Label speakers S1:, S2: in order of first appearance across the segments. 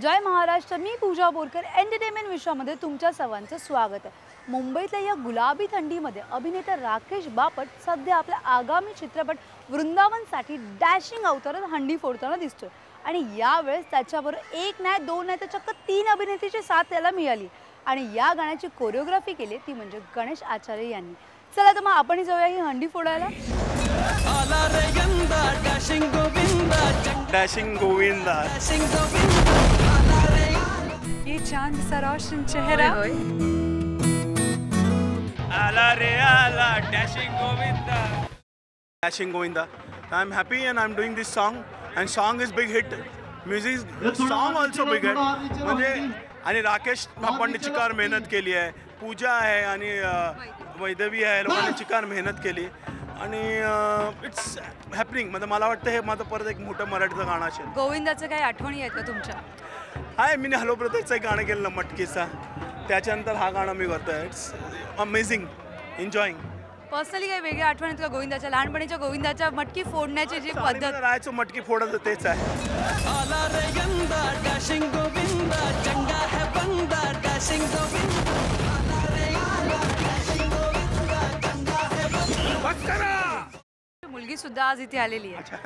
S1: जय महाराष्ट्र. मी पूजा Borkar. Entertainment विश्वामध्ये तुमच्या सर्वांचं स्वागत आहे. मुंबईतल्या या गुलाबी थंडीमध्ये अभिनेता राकेश बापट सध्या आपल्या आगामी चित्रपट वृंदावनसाठी डॅशिंग अवतारात हंडी फोडताना दिसतोय. आणि यावेळेस त्याच्याबरोबर एक नाही दोन नाही तर चक्क 3 अभिनेत्रीची साथ त्याला मिळाली. आणि या गाण्याची कोरिओग्राफी केली ती म्हणजे गणेश आचार्य यांनी. चला तर मग आपणही जाऊया ही हंडी फोडायला.
S2: डैशिंग गोविंदा
S3: ये चांद सा रोशन चेहरा
S2: आला रे आला dashing Govinda. Dashing Govinda. I'm happy and I'm doing this song and song is big hit. Music song also big hit. म्हणजे आणि राकेश बापटने चिकार मेहनत केली आहे, पूजा आहे आणि वैदवी आहे, लोकांनी चिकार मेहनत केली आणि इट्स हॅपनिंग. म्हणजे मला वाटतं हे माझं परत एक मोठं मराठीचं गाणं असेल.
S3: गोविंदाचं काही आठवणी आहेत का तुमच्या?
S2: हाय, मी हॅलो ब्रदर्सचं एक गाणं केलं मटकीचा, त्याच्यानंतर हा गाणं मी करतोय. It's amazing, enjoying.
S3: पर्सनली काही वेगळ्या आठवणी आहेत का गोविंदाच्या? लहानपणीच्या गोविंदाच्या मटकी फोडण्याची जी पद्धत
S2: राहायचो मटकी फोडायचं तेच आहे.
S3: मुलगी सुद्धा आज इथे आलेली आहे.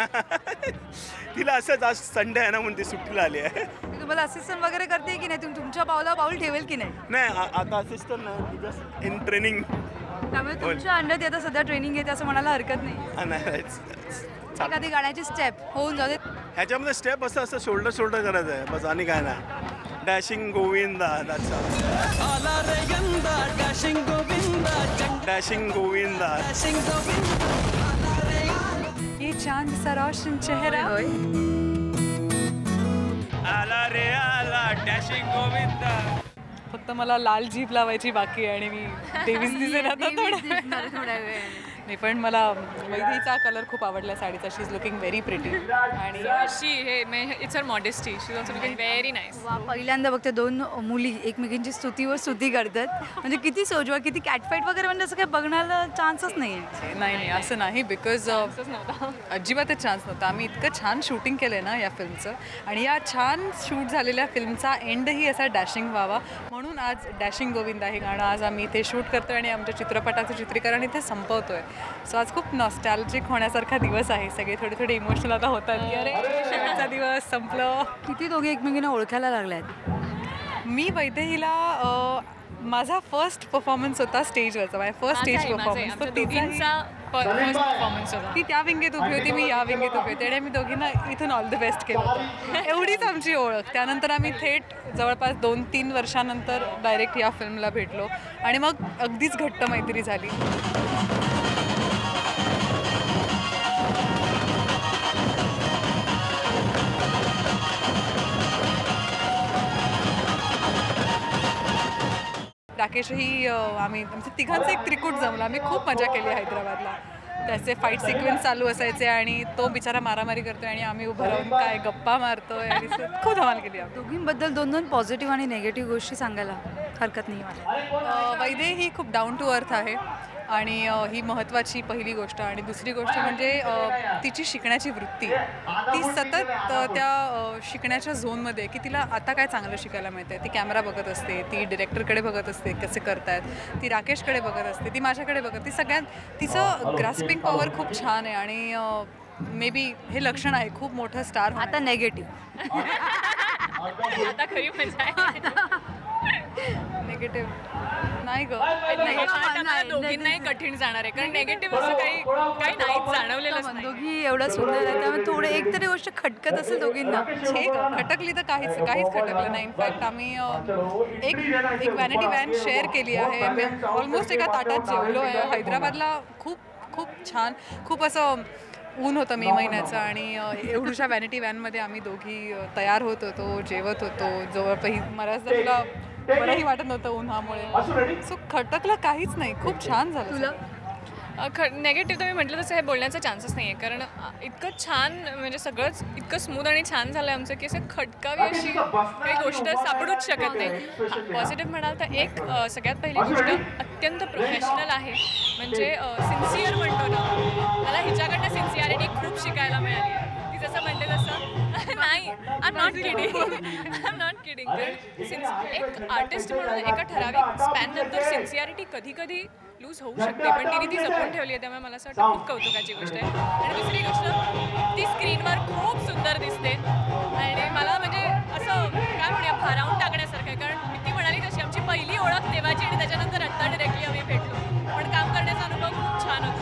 S2: तिला असंच आज संडे आहे ना म्हणून ती सुट्टीला आली आहे.
S3: तुम्हाला असिस्टंट वगैरे करते की नाही? तुमच्या पावला पाऊल ठेवेल की नाही?
S2: नाही, आता असिस्टंट नाही, जस्ट इन ट्रेनिंग.
S3: त्यामुळे तुमच्या अंडर आता सध्या ट्रेनिंग घेते असं म्हणायला हरकत नाही. एखादी गाण्याची स्टेप होऊन जाऊ दे.
S2: ह्याच्यामध्ये स्टेप असं शोल्डर करायचं आहे बस, आणि काय नाही. Dashing Govinda, dashing Govinda.
S3: ये चांद सा रोशन चेहरा
S2: आला रे आला डॅशिंग गोविंदा.
S3: फक्त मला लाल जीभ लावायची बाकी आहे आणि मी देवीच दिसेल आता थोड्या वेळ. नाही, पण मला वैदीचा कलर खूप आवडला साडीचा. शी इज लुकिंग व्हेरी प्रिटी आणि
S4: it's her modesty. She is also looking very nice.
S1: पहिल्यांदा बघते 2 मुली एकमेकींची स्तुतीवर स्तुती करतात. म्हणजे किती सोजवा, किती कॅटफाईट वगैरे, म्हणजे असं काही बघण्याला चान्सच नाही आहे.
S3: नाही असं नाही, बिकॉज अजिबातच चान्स नव्हता. आम्ही इतकं छान शूटिंग केलं आहे ना या फिल्मचं, आणि या छान शूट झालेल्या फिल्मचा एंडही असा डॅशिंग व्हावा म्हणून आज डॅशिंग गोविंदा हे गाणं आज आम्ही इथे शूट करतोय आणि आमच्या चित्रपटाचं चित्रीकरण इथे संपवतोय. सो आज खूप नॉस्टॅल्जिक होण्यासारखा दिवस आहे. सगळे थोडे इमोशनल आता होतात की अरे शेवटचा दिवस संपलं.
S1: किती दोघे एकमेकींना ओळखायला लागल्यात.
S3: मी वैदेहीला माझा फर्स्ट परफॉर्मन्स होता स्टेजवरचा, माझा फर्स्ट स्टेज परफॉर्मन्स. ती त्या विंगेत उभी होती, मी या विंगेत उभी होती आणि आम्ही दोघींना इथून ऑल द बेस्ट केलं होतं. एवढीच आमची ओळख. त्यानंतर आम्ही थेट जवळपास 2-3 वर्षानंतर डायरेक्ट या फिल्मला भेटलो आणि मग अगदीच घट्ट मैत्री झाली. राकेशही आम्ही आमचं तिघांचं एक त्रिकूट जमलं. आम्ही खूप मजा केली हैदराबादला. त्याचे फाईट सिक्वेन्स चालू असायचे आणि तो बिचारा मारामारी करतोय आणि आम्ही उभं राहून काय गप्पा मारतोय आणि खूप धमाल केली आम्ही.
S1: दोघींबद्दल 2 पॉझिटिव्ह आणि निगेटिव्ह गोष्टी सांगायला हरकत नाही मला.
S3: वैदे ही खूप डाऊन टू अर्थ आहे आणि ही महत्त्वाची पहिली गोष्ट. आणि दुसरी गोष्ट म्हणजे तिची शिकण्याची वृत्ती. ती सतत त्या शिकण्याच्या झोनमध्ये की तिला आता काय चांगलं शिकायला मिळतं आहे. ती कॅमेरा बघत असते, ती डिरेक्टरकडे बघत असते कसे करतायत, ती राकेशकडे बघत असते, ती माझ्याकडे बघत. ती सगळ्यात तिचं ग्रास्पिंग पॉवर खूप छान आहे आणि मे बी हे लक्षण आहे खूप मोठं स्टार.
S1: आता नेगेटिव्ह.
S4: आता खरी मजा आहे.
S3: नेगेटिव्ह नाही ग.
S4: दोघींनाही कठीण जाणार आहे कारण नेगेटिव्ह असं काही नाहीच जाणवलेलंच नाही.
S1: दोघी एवढं सुंदर आहे त्यामुळे थोडं एक तरी गोष्ट खटकत असेल दोघींना.
S3: खटकली तर काहीच खटकलं नाही. इनफॅक्ट आम्ही एक व्हॅनिटी व्हॅन शेअर केली आहे. ऑलमोस्ट एका ताटात जेवलो आहे. हैदराबादला खूप छान, खूप असं ऊन होतं मे महिन्याचं आणि एवढ्याशा व्हॅनिटी व्हॅनमध्ये आम्ही दोघी तयार होत होतो, जेवत होतो. जवळपास मलाच तुला बरंही वाटत नव्हतं उन्हामुळे. सो खटकलं काहीच नाही. खूप छान झालं. तुला
S4: नेगेटिव्ह तर मी म्हटलं तसं हे बोलण्याचा चान्सच नाही आहे कारण इतकं छान म्हणजे सगळंच इतकं स्मूथ आणि छान झालं आहे आमचं की असं खटकावी अशी काही गोष्ट सापडूच शकत नाही. पॉझिटिव्ह म्हणाल तर एक सगळ्यात पहिली गोष्ट अत्यंत प्रोफेशनल आहे. म्हणजे सिन्सिअर म्हणतो ना, मला हिच्याकडनं सिन्सिअरिटी खूप शिकायला मिळाली आहे. ती जसं म्हणते तसं नाही नाही आय एम नॉट किडिंग एक आर्टिस्ट म्हणून एका ठराविक स्पॅन नंतर सिन्सिअरिटी कधी कधी लूज होऊ शकते, पण तिने ती जपून ठेवली आहे, त्यामुळे मला असं वाटतं खूप कौतुकाची गोष्ट आहे. आणि दुसरी गोष्ट, ती स्क्रीनवर खूप सुंदर दिसते आणि मला म्हणजे असं काय म्हणूया भारावून टाकण्यासारखं आहे. कारण मी ती म्हणाली तशी आमची पहिली ओळख तेव्हाची आणि त्याच्यानंतर आत्ता डिरेक्टली आम्ही भेटलो, पण काम करण्याचा अनुभव खूप छान होता.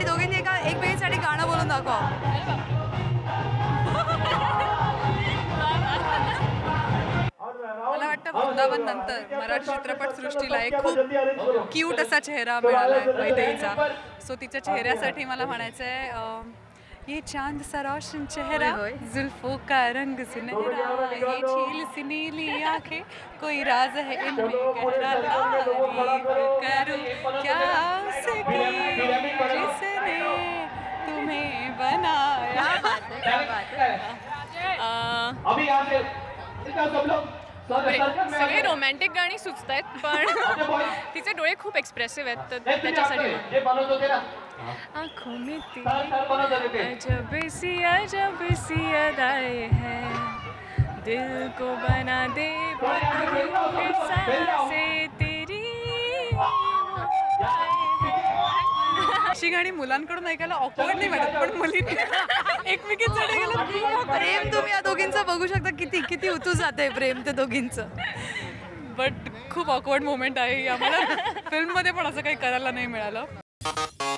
S1: दोघींनी एक वेळीसाठी गाणं बोलून दाखवा.
S3: मला वाटतं वृंदावन नंतर मराठी चित्रपटसृष्टीला एक खूप क्यूट असा चेहरा मिळाला आहे वैदेहीचा. सो तिच्या चेहऱ्यासाठी मला म्हणायचं आहे ये चांद सा रोशन चेहरा, जुल्फों का रंग सुनहरा, ये झील सी नीली आंखें, कोई राज है इनमें गहरा, तारीफ करूं क्या उसकी जिसने तुम्हें बनाया.
S4: सगळी रोमॅन्टिक गाणी सुचत आहेत, पण तिचे डोळे खूप एक्सप्रेसिव्ह आहेत, तर त्याच्यासाठी आँखों में तेरी अजब सी अदाएं हैं, दिल को बना दे सांसें तेरी.
S3: अशी गाणी मुलांकडून ऐकायला ऑकवर्ड नाही वाटत, पण मुलींनी एकमेकींसाठी गेलं
S1: प्रेम तुम्ही या दोघींचं बघू शकता, किती किती उतू जाते प्रेम ते दोघींचं.
S3: बट खूप ऑकवर्ड मोमेंट आहे. आम्हाला फिल्ममध्ये पण असं काही करायला नाही मिळालं.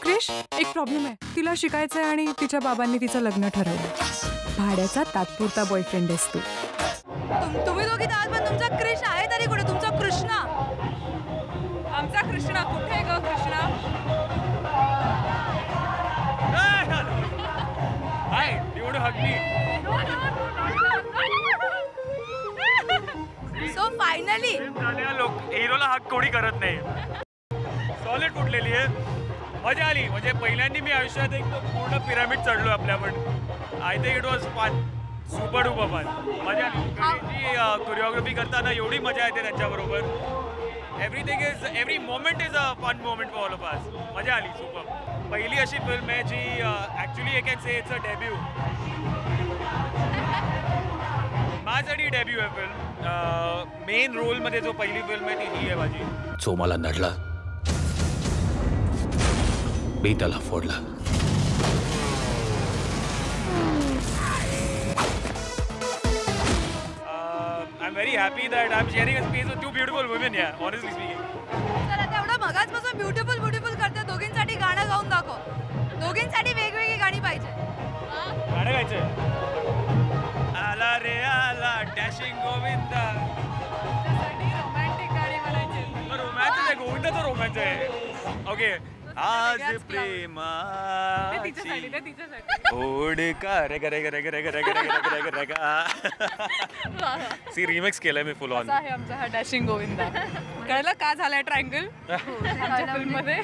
S3: क्रिश, एक प्रॉब्लेम आहे. तिला शिकायचं आहे आणि तिच्या बाबांनी तिचं लग्न ठरवलं. भाड्याचा तात्पुरता बॉयफ्रेंड आहेस तू.
S1: तुम्ही दोघी तर आहात, पण तुमचा क्रिश आहे तरी कुठे? तुमचा कृष्णा.
S3: आमचा कृष्णा कुठे ग? कृष्णा
S1: सो फायनली
S2: लोक हिरोला हाक कोणी करत नाही. सॉलिड फुटलेली आहे, मजा आली. म्हणजे पहिल्यांदा मी आयुष्यात एक पूर्ण पिरामिड चढलो आपल्या, पण I think it was fun, super duper fun. मजा आली. कोरिओग्राफी करताना एवढी मजा येते त्यांच्याबरोबर. Every moment is a fun moment for all of us. मजा आली, सुपर. पहिली अशी फिल्म आहे जी actually I can say it's a debut. माझ्यासाठी डेब्यू आहे फिल्म. मेन रोलमध्ये जो पहिली फिल्म आहे ती ही आहे माझी.
S5: जो मला नडला मी त्याला फोडला.
S2: I'm very happy that I'm sharing a space with two beautiful women here, honestly speaking.
S1: तर आता एवढं मगाचपासून ब्युटिफुल करते, दोघींसाठी गाणं गाऊन दाखव. दोघींसाठी वेगवेगळी गाणी पाहिजे.
S2: गाणं गायचं. आला रे आला डॅशिंग गोविंदा.
S3: रोमॅन्टिक गाणी म्हणायची.
S2: रोमॅन्स आहे, गोविंदाचं रोमॅन्स आहे. ओके. आज प्रेमाची ओढ का रे ग रे ग रे ग रे ग रे ग रे ग रे ग रे ग. सी रिमिक्स केलंय मी फुल ऑन.
S3: आहे आमचा हा डॅशिंग गोविंदा. कळलं का झालाय ट्रायंगल आमच्या फिल्ममध्ये?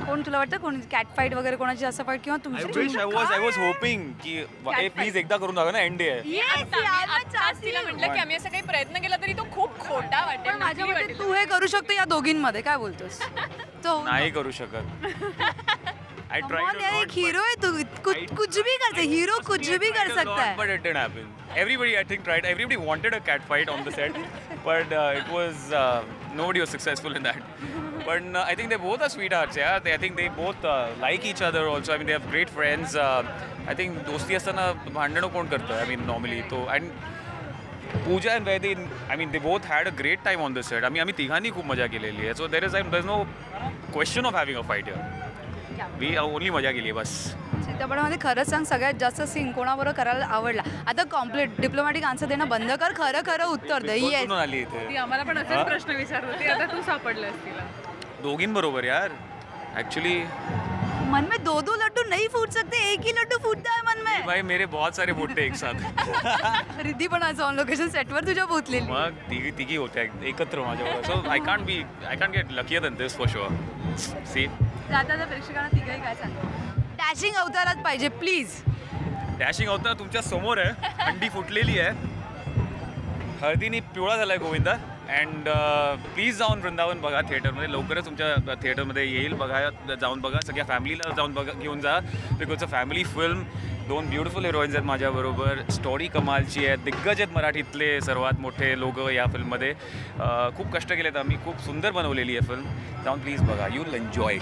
S1: कोण तुला वाटतं कोण कॅट फाईट वगैरे कोणाची असं फाईट किंवा तुमची?
S2: I was hoping की प्लीज एकदा करून दाखवा ना एंडी आहे.
S4: आज तिला म्हटलं की आम्ही असं काही प्रयत्न केला तरी तो खूप खोटा वाटेल,
S1: माझ्या मते तू हे करू शकतो या दोघींमध्ये. काय बोलतोस? तो
S2: नाही करू शकत. I tried a
S1: एक हीरो है तू, कुछ भी कर सकता है. हीरो कुछ भी कर सकता है.
S2: but it didn't happen. Everybody I think tried. Everybody wanted a cat fight on the set, but it was nobody was successful in that. But I think they both are sweethearts. Yeah, I think they both like each other also. I mean, they have great friends. I think दोस्ती असताना भांडणं कोण करतं? I mean, normally तो and Pooja and Vaidi, I mean, they both had a great time on the set. I mean, आम्ही तिघांनी खूप मजा केलेली आहे. So there's no question of having a fight here. We only मजा केली आहे बस.
S1: चित्रपटामध्ये खरंच सांग, सगळ्यात जास्त सीन कोणाबरोबर करायला आवडला? आता कॉम्प्लीट डिप्लोमॅटिक आन्सर देणं बंद कर, खरं उत्तर दे. येस.
S2: आली इथे
S3: ती आम्हाला पण असेच प्रश्न विचारत होती. आता तू सापडलास तिला.
S2: दोघींबरोबर यार ॲक्च्युली.
S1: मन में 2-2 लड्डू नहीं फूट सकते, एक ही लड्डू फूटता है मन में.
S5: भाई मेरे बहुत सारे फुटते एक साथ.
S1: रिद्धी पण आज ऑन लोकेशन सेटवर तुझ्या पोहोचलेली.
S5: मग तिघी होत्या एकत्र माझ्याबरोबर. So I can't get luckier than this for sure. See
S1: आता प्रेक्षकांना तिघही काय सांगतो? डॅशिंग अवतारात पाहिजे प्लीज.
S5: डॅशिंग अवतार तुमच्या समोर आहे. हंडी फुटलेली आहे, हळदीने पिवळा झालाय गोविंदा. अँड प्लीज जाऊन वृंदावन बघा थिएटरमध्ये. लवकरच तुमच्या थिएटरमध्ये येईल. जाऊन बघा, सगळ्या फॅमिलीला जाऊन बघा, घेऊन जा. Because a family film. 2 beautiful heroines आहेत माझ्याबरोबर. स्टोरी कमालची आहे. दिग्गज आहेत मराठीतले सर्वात मोठे लोक या फिल्ममध्ये. खूप कष्ट केलेत आम्ही. खूप सुंदर बनवलेली आहे फिल्म. जाऊन प्लीज बघा. You will enjoy.